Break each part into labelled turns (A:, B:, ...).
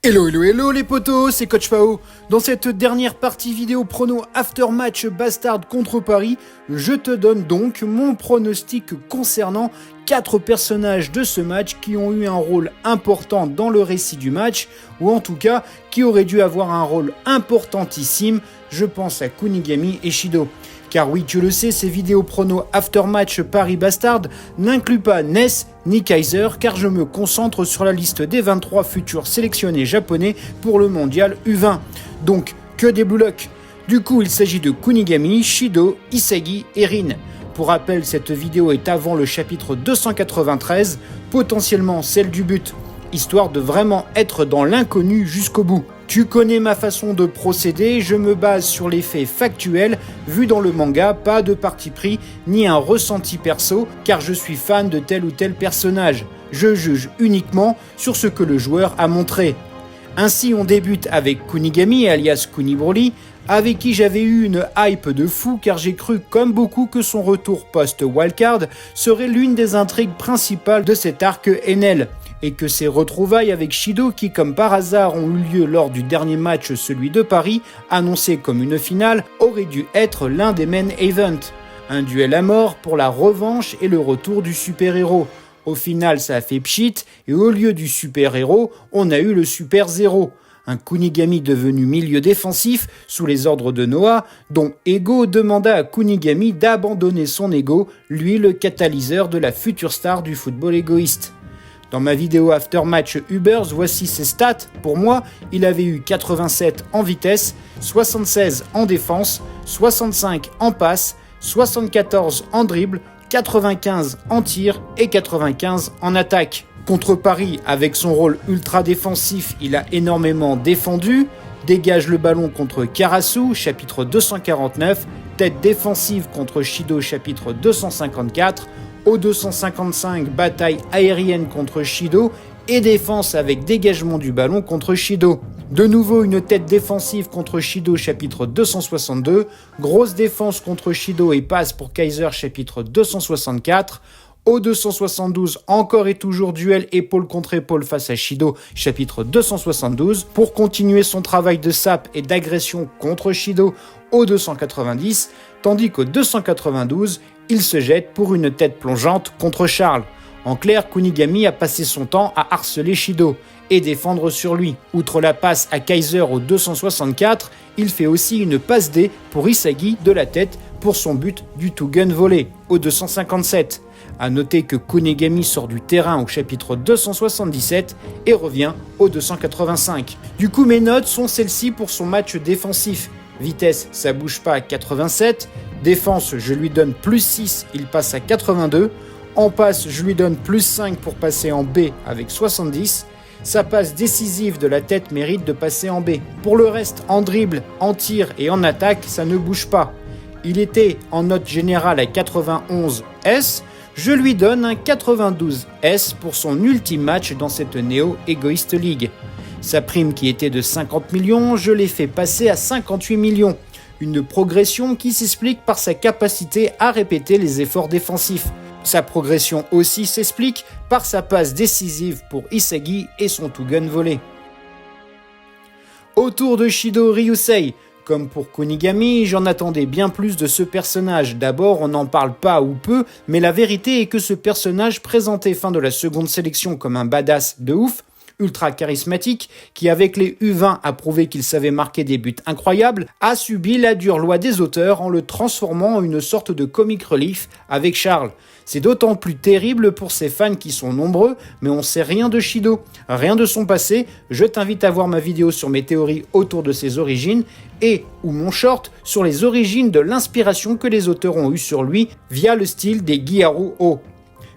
A: Hello, hello, hello les potos, c'est Coach Fao. Dans cette dernière partie vidéo prono after match Bastard contre Paris, je te donne donc mon pronostic concernant 4 personnages de ce match qui ont eu un rôle important dans le récit du match, ou en tout cas qui auraient dû avoir un rôle importantissime. Je pense à Kunigami et Shido. Car oui, tu le sais, ces vidéos prono after-match Paris-Bastard n'incluent pas Ness ni Kaiser, car je me concentre sur la liste des 23 futurs sélectionnés japonais pour le mondial U20. Donc, que des Blue Lock. Du coup, il s'agit de Kunigami, Shido, Isagi et Rin. Pour rappel, cette vidéo est avant le chapitre 293, potentiellement celle du but, histoire de vraiment être dans l'inconnu jusqu'au bout. Tu connais ma façon de procéder, je me base sur les faits factuels vus dans le manga, pas de parti pris ni un ressenti perso, car je suis fan de tel ou tel personnage. Je juge uniquement sur ce que le joueur a montré. Ainsi, on débute avec Kunigami, alias Kuni Broly, avec qui j'avais eu une hype de fou car j'ai cru comme beaucoup que son retour post-wildcard serait l'une des intrigues principales de cet arc NL. Et que ses retrouvailles avec Shido, qui comme par hasard ont eu lieu lors du dernier match, celui de Paris, annoncé comme une finale, auraient dû être l'un des main events. Un duel à mort pour la revanche et le retour du super-héros. Au final, ça a fait pchit, et au lieu du super-héros, on a eu le super-zéro. Un Kunigami devenu milieu défensif sous les ordres de Noah, dont Ego demanda à Kunigami d'abandonner son ego, lui le catalyseur de la future star du football égoïste. Dans ma vidéo After Match Ubers, voici ses stats. Pour moi, il avait eu 87 en vitesse, 76 en défense, 65 en passe, 74 en dribble, 95 en tir et 95 en attaque. Contre Paris, avec son rôle ultra défensif, il a énormément défendu, dégage le ballon contre Karasu, chapitre 249, tête défensive contre Shido, chapitre 254, O255, bataille aérienne contre Shido et défense avec dégagement du ballon contre Shido. De nouveau une tête défensive contre Shido, chapitre 262, grosse défense contre Shido et passe pour Kaiser, chapitre 264, O272, encore et toujours duel épaule contre épaule face à Shido, chapitre 272, pour continuer son travail de sape et d'agression contre Shido, O290, tandis qu'au 292, il se jette pour une tête plongeante contre Charles. En clair, Kunigami a passé son temps à harceler Shido et défendre sur lui. Outre la passe à Kaiser au 264, il fait aussi une passe D pour Isagi de la tête pour son but du two-gun volé au 257. A noter que Kunigami sort du terrain au chapitre 277 et revient au 285. Du coup, mes notes sont celles-ci pour son match défensif. Vitesse, ça bouge pas à 87. Défense, je lui donne plus 6, il passe à 82. En passe, je lui donne plus 5 pour passer en B avec 70. Sa passe décisive de la tête mérite de passer en B. Pour le reste, en dribble, en tir et en attaque, ça ne bouge pas. Il était en note générale à 91 S. Je lui donne un 92 S pour son ultime match dans cette Neo Egoist League. Sa prime qui était de 50 millions, je l'ai fait passer à 58 millions. Une progression qui s'explique par sa capacité à répéter les efforts défensifs. Sa progression aussi s'explique par sa passe décisive pour Isagi et son two-gun volé. Autour de Shido Ryusei, comme pour Kunigami, j'en attendais bien plus de ce personnage. D'abord, on n'en parle pas ou peu, mais la vérité est que ce personnage présenté fin de la seconde sélection comme un badass de ouf, ultra charismatique, qui avec les U20 a prouvé qu'il savait marquer des buts incroyables, a subi la dure loi des auteurs en le transformant en une sorte de comic relief avec Charles. C'est d'autant plus terrible pour ses fans qui sont nombreux, mais on sait rien de Shido, rien de son passé. Je t'invite à voir ma vidéo sur mes théories autour de ses origines et ou mon short sur les origines de l'inspiration que les auteurs ont eu sur lui via le style des Gyaru O.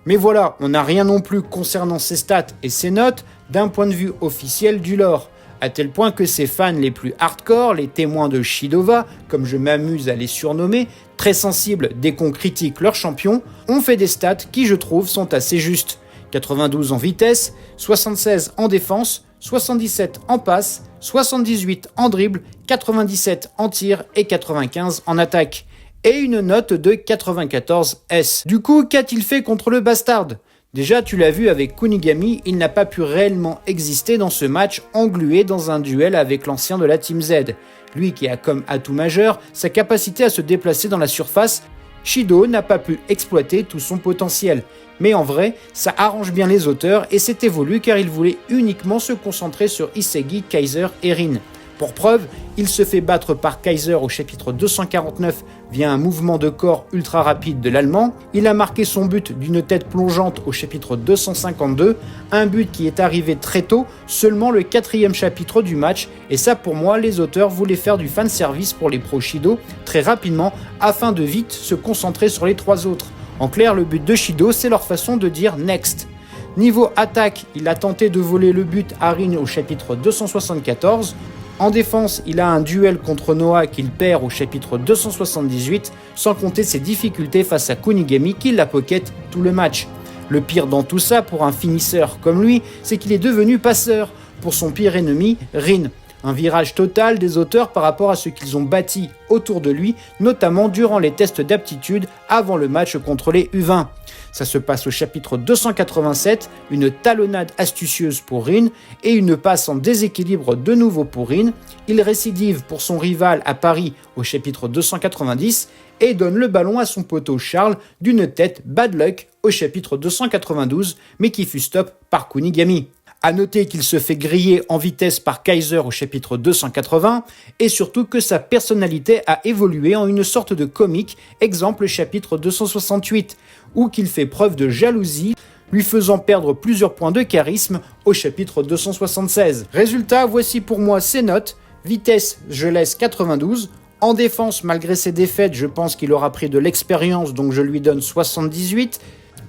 A: Mais voilà, on n'a rien non plus concernant ses stats et ses notes d'un point de vue officiel du lore, à tel point que ses fans les plus hardcore, les témoins de Shidova, comme je m'amuse à les surnommer, très sensibles dès qu'on critique leur champion, ont fait des stats qui je trouve sont assez justes. 92 en vitesse, 76 en défense, 77 en passe, 78 en dribble, 97 en tir et 95 en attaque. Et une note de 94 S. Du coup, qu'a-t-il fait contre le Bastard ? Déjà, tu l'as vu avec Kunigami, il n'a pas pu réellement exister dans ce match englué dans un duel avec l'ancien de la Team Z. Lui qui a comme atout majeur sa capacité à se déplacer dans la surface, Shido n'a pas pu exploiter tout son potentiel. Mais en vrai, ça arrange bien les auteurs et c'était voulu car ils voulaient uniquement se concentrer sur Isagi, Kaiser et Rin. Pour preuve, il se fait battre par Kaiser au chapitre 249 via un mouvement de corps ultra rapide de l'Allemand. Il a marqué son but d'une tête plongeante au chapitre 252, un but qui est arrivé très tôt, seulement le 4e chapitre du match, et ça pour moi les auteurs voulaient faire du fanservice pour les pros Shido très rapidement afin de vite se concentrer sur les 3 autres. En clair, le but de Shido, c'est leur façon de dire next. Niveau attaque, il a tenté de voler le but à Rin au chapitre 274. En défense, il a un duel contre Noah qu'il perd au chapitre 278, sans compter ses difficultés face à Kunigami qui la pocket tout le match. Le pire dans tout ça pour un finisseur comme lui, c'est qu'il est devenu passeur pour son pire ennemi, Rin. Un virage total des auteurs par rapport à ce qu'ils ont bâti autour de lui, notamment durant les tests d'aptitude avant le match contre les U20. Ça se passe au chapitre 287, une talonnade astucieuse pour Rin et une passe en déséquilibre de nouveau pour Rin. Il récidive pour son rival à Paris au chapitre 290 et donne le ballon à son poteau Charles d'une tête bad luck au chapitre 292, mais qui fut stop par Kunigami. À noter qu'il se fait griller en vitesse par Kaiser au chapitre 280 et surtout que sa personnalité a évolué en une sorte de comique, exemple chapitre 268, où qu'il fait preuve de jalousie, lui faisant perdre plusieurs points de charisme au chapitre 276. Résultat, voici pour moi ses notes. Vitesse, je laisse 92. En défense, malgré ses défaites, je pense qu'il aura pris de l'expérience, donc je lui donne 78.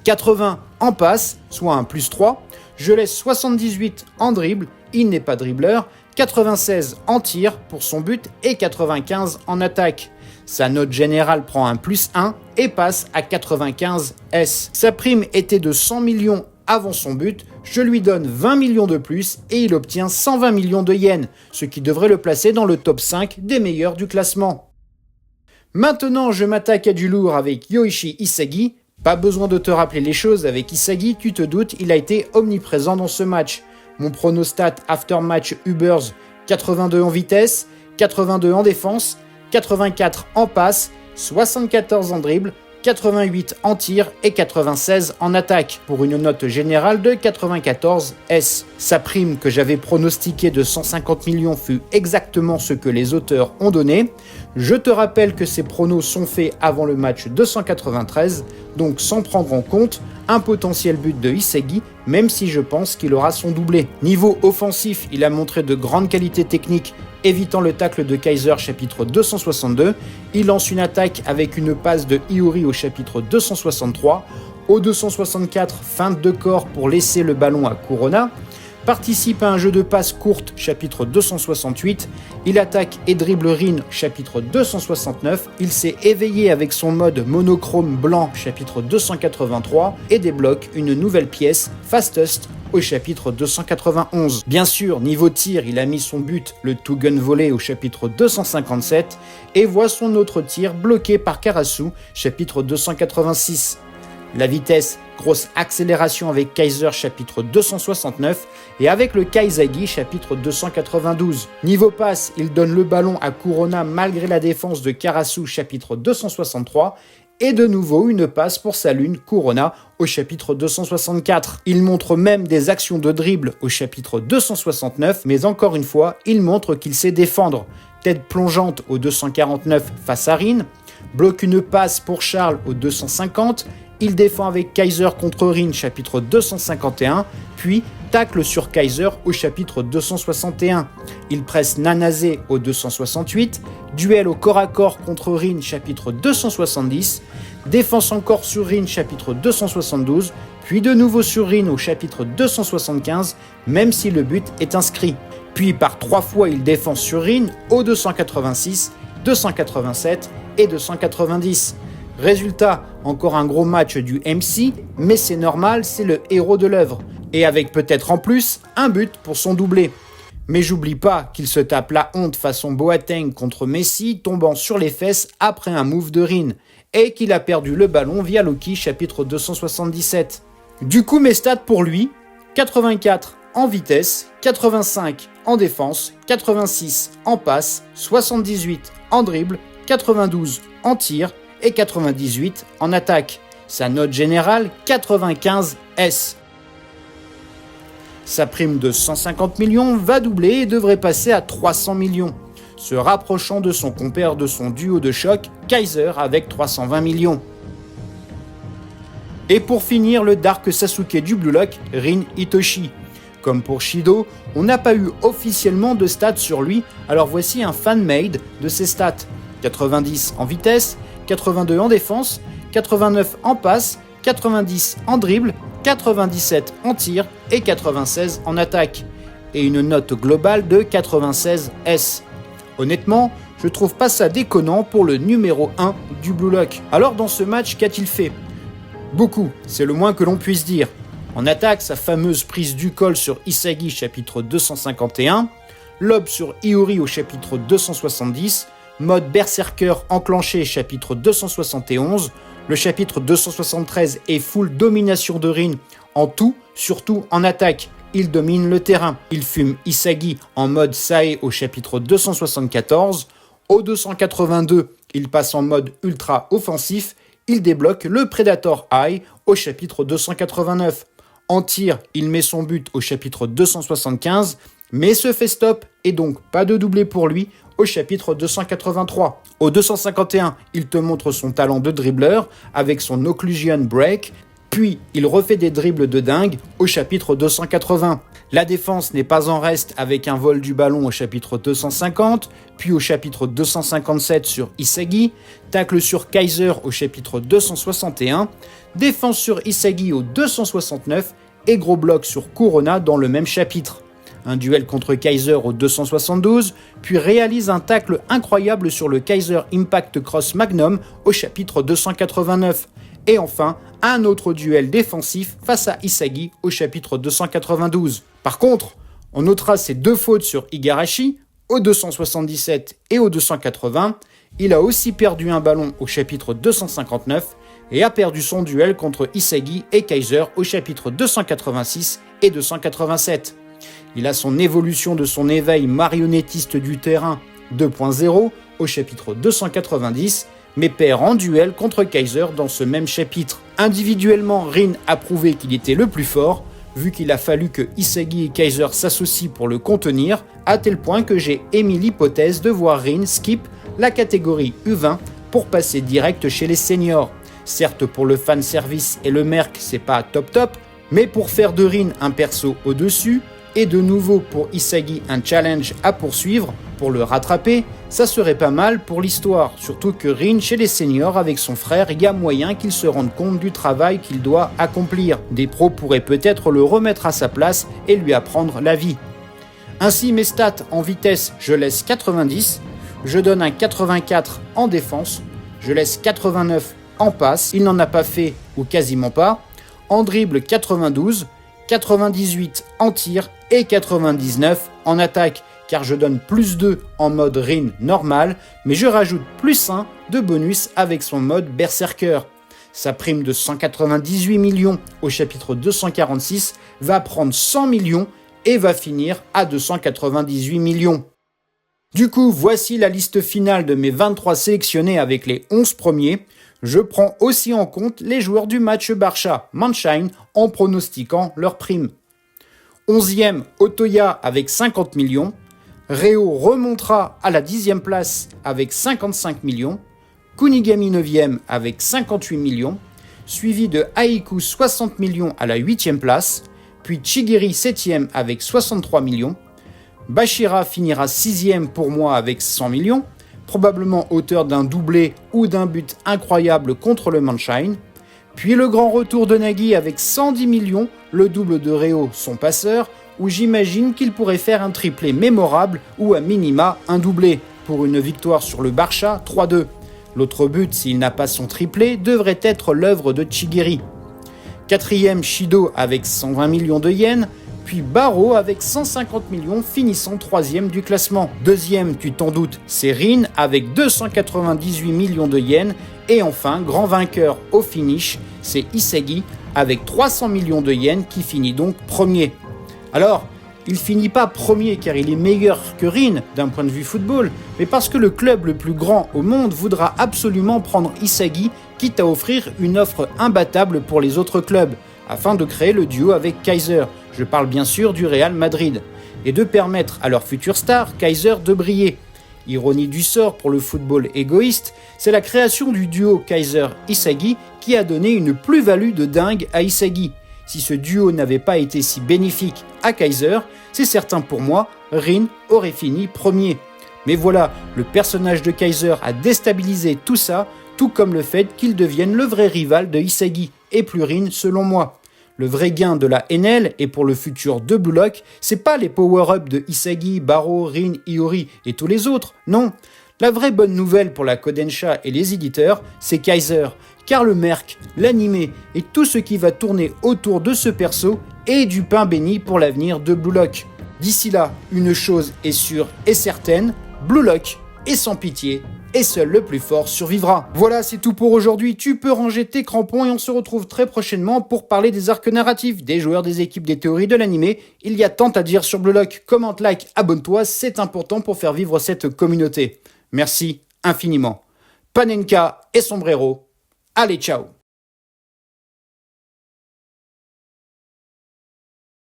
A: 80 en passe, soit un +3. Je laisse 78 en dribble, il n'est pas dribbleur. 96 en tir pour son but et 95 en attaque. Sa note générale prend un +1 et passe à 95 S. Sa prime était de 100 millions avant son but, je lui donne 20 millions de plus et il obtient 120 millions de yens, ce qui devrait le placer dans le top 5 des meilleurs du classement. Maintenant, je m'attaque à du lourd avec Yoichi Isagi. Pas besoin de te rappeler les choses, avec Isagi, tu te doutes, il a été omniprésent dans ce match. Mon pronostat after match Ubers, 82 en vitesse, 82 en défense, 84 en passe, 74 en dribble, 88 en tir et 96 en attaque, pour une note générale de 94 S. Sa prime que j'avais pronostiquée de 150 millions fut exactement ce que les auteurs ont donné. Je te rappelle que ces pronos sont faits avant le match 293, donc sans prendre en compte un potentiel but de Isagi, même si je pense qu'il aura son doublé. Niveau offensif, il a montré de grandes qualités techniques, évitant le tacle de Kaiser chapitre 262. Il lance une attaque avec une passe de Iori au chapitre 263. Au 264, feinte de corps pour laisser le ballon à Kurona. Participe à un jeu de passe courte, chapitre 268. Il attaque et dribble Rin, chapitre 269. Il s'est éveillé avec son mode monochrome blanc, chapitre 283. Et débloque une nouvelle pièce, Fastest, au chapitre 291. Bien sûr, niveau tir, il a mis son but, le two-gun volé, au chapitre 257. Et voit son autre tir bloqué par Karasu, chapitre 286. La vitesse, grosse accélération avec Kaiser chapitre 269 et avec le Kaizagi chapitre 292. Niveau passe, il donne le ballon à Kurona malgré la défense de Karasu chapitre 263 et de nouveau une passe pour sa lune Kurona au chapitre 264. Il montre même des actions de dribble au chapitre 269, mais encore une fois, il montre qu'il sait défendre. Tête plongeante au 249 face à Rin, bloque une passe pour Charles au 250, il défend avec Kaiser contre Rin chapitre 251, puis tacle sur Kaiser au chapitre 261. Il presse Nanase au 268, duel au corps à corps contre Rin chapitre 270, défense encore sur Rin chapitre 272, puis de nouveau sur Rin au chapitre 275, même si le but est inscrit. Puis par 3 fois il défend sur Rin au 286, 287 et 290. Résultat, encore un gros match du MC, mais c'est normal, c'est le héros de l'œuvre. Et avec peut-être en plus, un but pour son doublé. Mais j'oublie pas qu'il se tape la honte façon Boateng contre Messi, tombant sur les fesses après un move de Rin, et qu'il a perdu le ballon via Loki chapitre 277. Du coup, mes stats pour lui, 84 en vitesse, 85 en défense, 86 en passe, 78 en dribble, 92 en tir et 98 en attaque. Sa note générale, 95 S. Sa prime de 150 millions va doubler et devrait passer à 300 millions, se rapprochant de son compère de son duo de choc, Kaiser, avec 320 millions. Et pour finir, le Dark Sasuke du Blue Lock, Rin Itoshi. Comme pour Shido, on n'a pas eu officiellement de stats sur lui, alors voici un fan-made de ses stats. 90 en vitesse, 82 en défense, 89 en passe, 90 en dribble, 97 en tir et 96 en attaque. Et une note globale de 96 S. Honnêtement, je trouve pas ça déconnant pour le numéro 1 du Blue Lock. Alors dans ce match, qu'a-t-il fait ? Beaucoup, c'est le moins que l'on puisse dire. En attaque, sa fameuse prise du col sur Isagi chapitre 251, lob sur Iori au chapitre 270, mode berserker enclenché chapitre 271, le chapitre 273 est full domination de Rin en tout, surtout en attaque. Il domine le terrain. Il fume Isagi en mode Sae au chapitre 274. Au 282, il passe en mode ultra offensif. Il débloque le Predator Eye au chapitre 289. En tir, il met son but au chapitre 275, mais se fait stop et donc pas de doublé pour lui au chapitre 283. Au 251, il te montre son talent de dribbleur avec son Occlusion Break, puis il refait des dribbles de dingue au chapitre 280. La défense n'est pas en reste avec un vol du ballon au chapitre 250, puis au chapitre 257 sur Isagi, tacle sur Kaiser au chapitre 261, défense sur Isagi au 269 et gros bloc sur Kurona dans le même chapitre. Un duel contre Kaiser au 272, puis réalise un tacle incroyable sur le Kaiser Impact Cross Magnum au chapitre 289. Et enfin, un autre duel défensif face à Isagi au chapitre 292. Par contre, on notera ses deux fautes sur Igarashi au 277 et au 280. Il a aussi perdu un ballon au chapitre 259 et a perdu son duel contre Isagi et Kaiser au chapitre 286 et 287. Il a son évolution de son éveil marionnettiste du terrain 2.0 au chapitre 290, mais perd en duel contre Kaiser dans ce même chapitre. Individuellement, Rin a prouvé qu'il était le plus fort, vu qu'il a fallu que Isagi et Kaiser s'associent pour le contenir, à tel point que j'ai émis l'hypothèse de voir Rin skip la catégorie U20 pour passer direct chez les seniors. Certes, pour le fanservice et le merc, c'est pas top, mais pour faire de Rin un perso au-dessus, et de nouveau pour Isagi un challenge à poursuivre, pour le rattraper, ça serait pas mal pour l'histoire, surtout que Rin chez les seniors avec son frère, il y a moyen qu'il se rende compte du travail qu'il doit accomplir. Des pros pourraient peut-être le remettre à sa place et lui apprendre la vie. Ainsi mes stats en vitesse, je laisse 90, je donne un 84 en défense, je laisse 89 en passe, il n'en a pas fait ou quasiment pas, en dribble 92, 98 en tir et 99 en attaque, car je donne plus 2 en mode Rin normal, mais je rajoute plus 1 de bonus avec son mode Berserker. Sa prime de 198 millions au chapitre 246 va prendre 100 millions et va finir à 298 millions. Du coup, voici la liste finale de mes 23 sélectionnés avec les 11 premiers. Je prends aussi en compte les joueurs du match Barça-Mannheim en pronostiquant leurs primes. 11e, Otoya avec 50 millions. Reo remontera à la 10e place avec 55 millions. Kunigami 9e avec 58 millions. Suivi de Aiku 60 millions à la 8e place. Puis Chigiri 7e avec 63 millions. Bashira finira 6e pour moi avec 100 millions. Probablement auteur d'un doublé ou d'un but incroyable contre le Mannheim. Puis le grand retour de Nagi avec 110 millions, le double de Reo, son passeur, où j'imagine qu'il pourrait faire un triplé mémorable ou à minima un doublé, pour une victoire sur le Barça 3-2. L'autre but, s'il n'a pas son triplé, devrait être l'œuvre de Chigiri. 4e, Shido avec 120 millions de yens, puis Baro avec 150 millions finissant 3e du classement. 2e, tu t'en doutes, c'est Rin avec 298 millions de yens. Et enfin, grand vainqueur au finish, c'est Isagi avec 300 millions de yens qui finit donc premier. Alors, il finit pas premier car il est meilleur que Rin d'un point de vue football, mais parce que le club le plus grand au monde voudra absolument prendre Isagi, quitte à offrir une offre imbattable pour les autres clubs, afin de créer le duo avec Kaiser, je parle bien sûr du Real Madrid, et de permettre à leur future star, Kaiser, de briller. Ironie du sort pour le football égoïste, c'est la création du duo Kaiser-Isagi qui a donné une plus-value de dingue à Isagi. Si ce duo n'avait pas été si bénéfique à Kaiser, c'est certain pour moi, Rin aurait fini premier. Mais voilà, le personnage de Kaiser a déstabilisé tout ça, tout comme le fait qu'il devienne le vrai rival de Isagi, et plus Rin selon moi. Le vrai gain de la NL et pour le futur de Blue Lock, c'est pas les power-up de Isagi, Baro, Rin, Iori et tous les autres, non. La vraie bonne nouvelle pour la Kodansha et les éditeurs, c'est Kaiser, car le merc, l'animé et tout ce qui va tourner autour de ce perso est du pain béni pour l'avenir de Blue Lock. D'ici là, une chose est sûre et certaine, Blue Lock est sans pitié et seul le plus fort survivra. Voilà, c'est tout pour aujourd'hui. Tu peux ranger tes crampons et on se retrouve très prochainement pour parler des arcs narratifs, des joueurs, des équipes, des théories, de l'animé. Il y a tant à dire sur Blue Lock. Commente, like, abonne-toi, c'est important pour faire vivre cette communauté. Merci infiniment. Panenka et Sombrero. Allez, ciao!